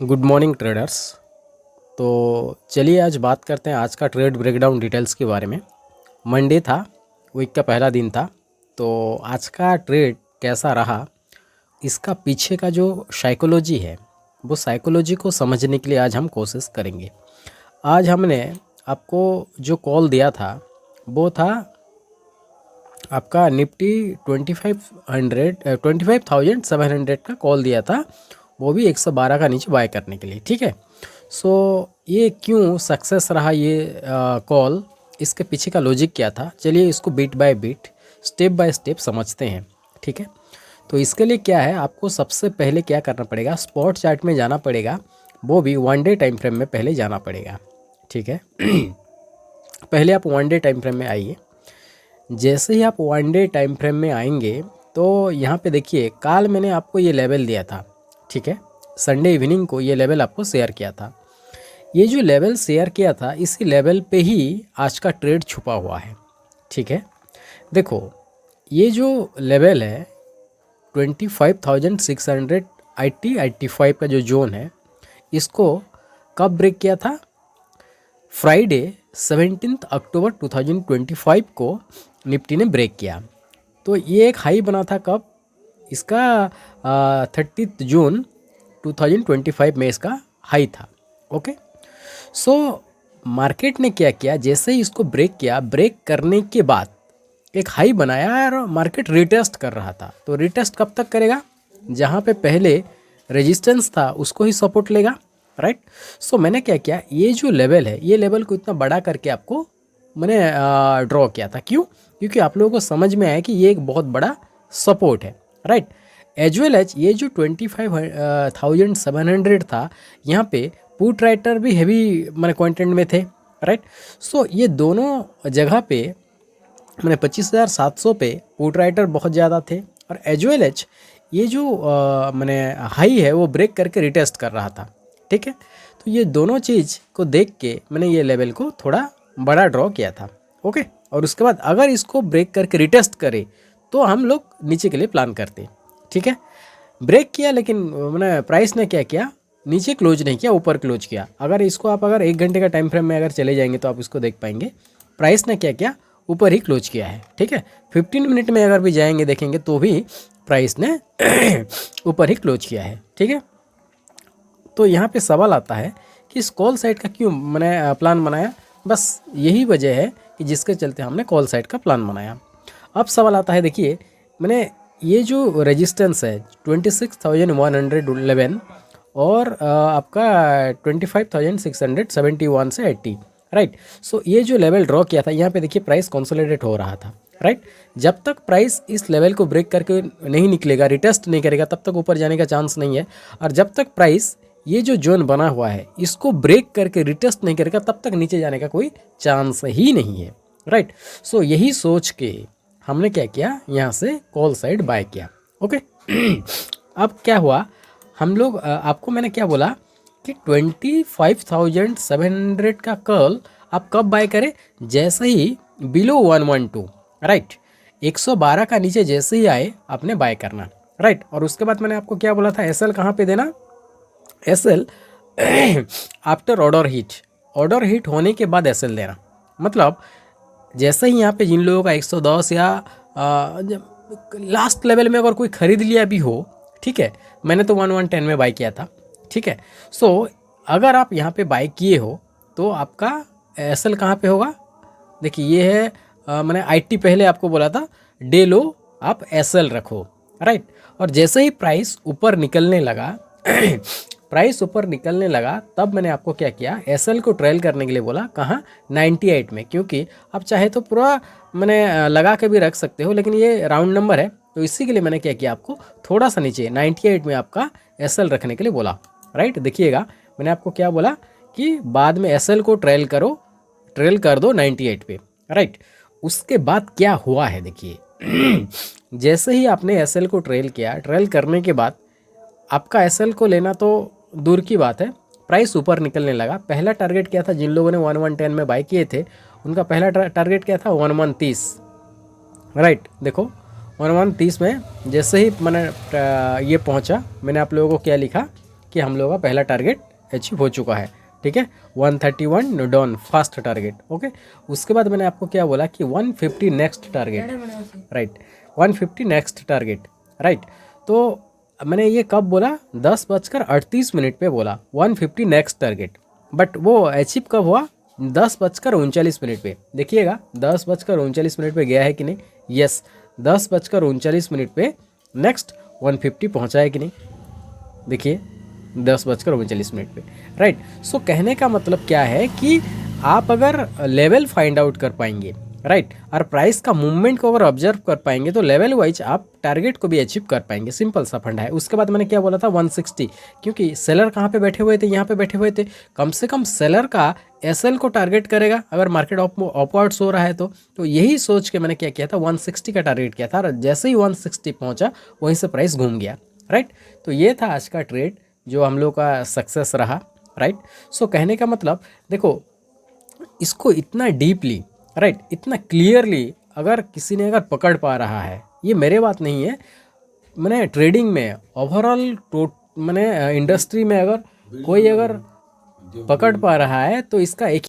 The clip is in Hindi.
Good morning traders. तो चलिए आज बात करते हैं आज का ट्रेड ब्रेकडाउन डिटेल्स के बारे में। मंडे था, वीक का पहला दिन था। तो आज का ट्रेड कैसा रहा, इसका पीछे का जो साइकोलॉजी है वो साइकोलॉजी को समझने के लिए आज हम कोशिश करेंगे। आज हमने आपको जो कॉल दिया था वो था आपका निफ्टी 25,700 का कॉल दिया था, वो भी 112 का नीचे बाय करने के लिए। ठीक है। सो ये क्यों सक्सेस रहा ये कॉल, इसके पीछे का लॉजिक क्या था, चलिए इसको beat by beat step by step समझते हैं। ठीक है। तो इसके लिए क्या है, आपको सबसे पहले क्या करना पड़ेगा, स्पॉट चार्ट में जाना पड़ेगा, वो भी वन डे टाइम फ्रेम में पहले जाना पड़ेगा। ठीक है। पहले आप वन डे टाइम फ्रेम में आइए। जैसे ही आप वन डे टाइम फ्रेम में आएंगे तो यहाँ पे देखिए, कल मैंने आपको ये लेवल दिया था। ठीक है। संडे इवनिंग को ये लेवल आपको शेयर किया था। ये जो लेवल शेयर किया था इसी लेवल पे ही आज का ट्रेड छुपा हुआ है। ठीक है। देखो, ये जो लेवल है 25,680-85 का जो जोन है, इसको कब ब्रेक किया था? फ्राइडे 17 अक्टूबर 2025 को निफ्टी ने ब्रेक किया। तो ये एक हाई बना था कब? इसका 30 जून 2025 में इसका हाई था। ओके। सो मार्केट ने क्या किया, जैसे ही इसको ब्रेक किया, ब्रेक करने के बाद एक हाई बनाया और मार्केट रिटेस्ट कर रहा था। तो रिटेस्ट कब तक करेगा? जहाँ पे पहले रेजिस्टेंस था उसको ही सपोर्ट लेगा, राइट। सो मैंने क्या किया, ये जो लेवल है ये लेवल को इतना बड़ा करके आपको मैंने ड्रॉ किया था। क्यों? क्योंकि आप लोगों को समझ में आया कि ये एक बहुत बड़ा सपोर्ट है, राइट। एज वेल एज ये जो 25,700 था, यहाँ पे पुट राइटर भी हैवी मैंने कंटेंट में थे, राइट। सो ये दोनों जगह पे मैंने 25,700 पे पुट राइटर बहुत ज़्यादा थे, और एज वेल एज ये जो मैंने हाई है वो ब्रेक करके रिटेस्ट कर रहा था। ठीक है। तो ये दोनों चीज़ को देख के मैंने ये लेवल को थोड़ा बड़ा ड्रॉ किया था। ओके। और उसके बाद अगर इसको ब्रेक करके रिटेस्ट करे तो हम लोग नीचे के लिए प्लान करते। ठीक है। ब्रेक किया, लेकिन मैंने प्राइस ने क्या किया, नीचे क्लोज नहीं किया, ऊपर क्लोज किया। अगर इसको आप अगर 1 घंटे का टाइम फ्रेम में अगर चले जाएंगे तो आप इसको देख पाएंगे, प्राइस ने क्या किया, ऊपर ही क्लोज किया है। ठीक है। 15 मिनट में अगर भी जाएंगे देखेंगे तो भी प्राइस ने ऊपर ही क्लोज किया है। ठीक है। तो यहाँ पे सवाल आता है कि इस कॉल साइड का क्यों मैंने प्लान बनाया। बस यही वजह है कि जिसके चलते हमने कॉल साइड का प्लान बनाया। अब सवाल आता है, देखिए मैंने ये जो रेजिस्टेंस है 26,111 और आपका 25,671 से 80, राइट। सो ये जो लेवल ड्रॉ किया था, यहाँ पे देखिए प्राइस कंसोलिडेट हो रहा था, राइट। जब तक प्राइस इस लेवल को ब्रेक करके नहीं निकलेगा, रिटेस्ट नहीं करेगा, तब तक ऊपर जाने का चांस नहीं है। और जब तक प्राइस ये जो जोन बना हुआ है इसको ब्रेक करके रिटेस्ट नहीं करेगा, तब तक नीचे जाने का कोई चांस ही नहीं है, राइट। सो यही सोच के हमने क्या किया, यहाँ से कॉल साइड बाय किया। ओके। अब क्या हुआ, हम लोग आपको मैंने क्या बोला कि 25,700 का कॉल आप कब बाय करें, जैसे ही बिलो 112, राइट, 112 का नीचे जैसे ही आए आपने बाय करना, राइट। और उसके बाद मैंने आपको क्या बोला था, एसएल कहाँ पे देना, एसएल आफ्टर ऑर्डर हिट होने के बाद एसएल देना। मतलब जैसे ही यहाँ पे जिन लोगों का 110 या लास्ट लेवल में अगर कोई खरीद लिया भी हो, ठीक है, मैंने तो 1110 में बाय किया था। ठीक है। सो अगर आप यहाँ पे बाय किए हो तो आपका एसएल कहाँ पे होगा, देखिए ये है मैंने आईटी पहले आपको बोला था, डे लो आप एसएल रखो, राइट। और जैसे ही प्राइस ऊपर निकलने लगा प्राइस ऊपर निकलने लगा तब मैंने आपको क्या किया, एसएल को ट्रेल करने के लिए बोला। कहाँ? 98 में, क्योंकि आप चाहे तो पूरा मैंने लगा के भी रख सकते हो, लेकिन ये राउंड नंबर है तो इसी के लिए मैंने क्या किया, आपको थोड़ा सा नीचे 98 में आपका एसएल रखने के लिए बोला, राइट। देखिएगा मैंने आपको क्या बोला कि बाद में एसएल को ट्रेल कर दो 98 पे, राइट। उसके बाद क्या हुआ है देखिए, जैसे ही आपने एसएल को ट्रेल किया, ट्रेल करने के बाद आपका एसएल को लेना तो दूर की बात है, प्राइस ऊपर निकलने लगा। पहला टारगेट क्या था, जिन लोगों ने 1110 में बाय किए थे उनका पहला टारगेट क्या था, 1130, राइट। देखो 1130 में जैसे ही मैंने ये पहुंचा, मैंने आप लोगों को क्या लिखा कि हम लोग का पहला टारगेट अचीव हो चुका है, ठीक है। 131 डाउन फर्स्ट टारगेट, ओके। उसके बाद मैंने आपको क्या बोला कि 150 next target, right, 150 next target, right. तो मैंने ये कब बोला, 10:38 पे बोला 150 नेक्स्ट टारगेट, बट वो अचीव कब हुआ, 10:39 पे। देखिएगा 10:39 पे गया है कि नहीं, यस 10:39 पे नेक्स्ट 150 पहुंचा है कि नहीं, देखिए 10:39 पे, राइट। सो कहने का मतलब क्या है कि आप अगर लेवल फाइंड आउट कर पाएंगे, राइट, और प्राइस का मूवमेंट को अगर ऑब्जर्व कर पाएंगे तो लेवल वाइज आप टारगेट को भी अचीव कर पाएंगे, सिंपल सा फंडा है। उसके बाद मैंने क्या बोला था 160, क्योंकि सेलर कहाँ पे बैठे हुए थे, यहाँ पे बैठे हुए थे। कम से कम सेलर का एसएल को टारगेट करेगा अगर मार्केट अपवर्ड्स हो रहा है तो यही सोच के मैंने क्या किया था, 160 का टारगेट किया था, और जैसे ही 160 पहुंचा वहीं से प्राइस घूम गया, राइट। तो ये था आज का ट्रेड जो हम लोग का सक्सेस रहा, राइट। सो कहने का मतलब देखो, इसको इतना डीपली, राइट, इतना क्लियरली अगर किसी ने अगर पकड़ पा रहा है, ये मेरे बात नहीं है, मैंने ट्रेडिंग में ओवरऑल मैंने इंडस्ट्री में अगर कोई अगर पकड़ पा रहा है तो इसका एक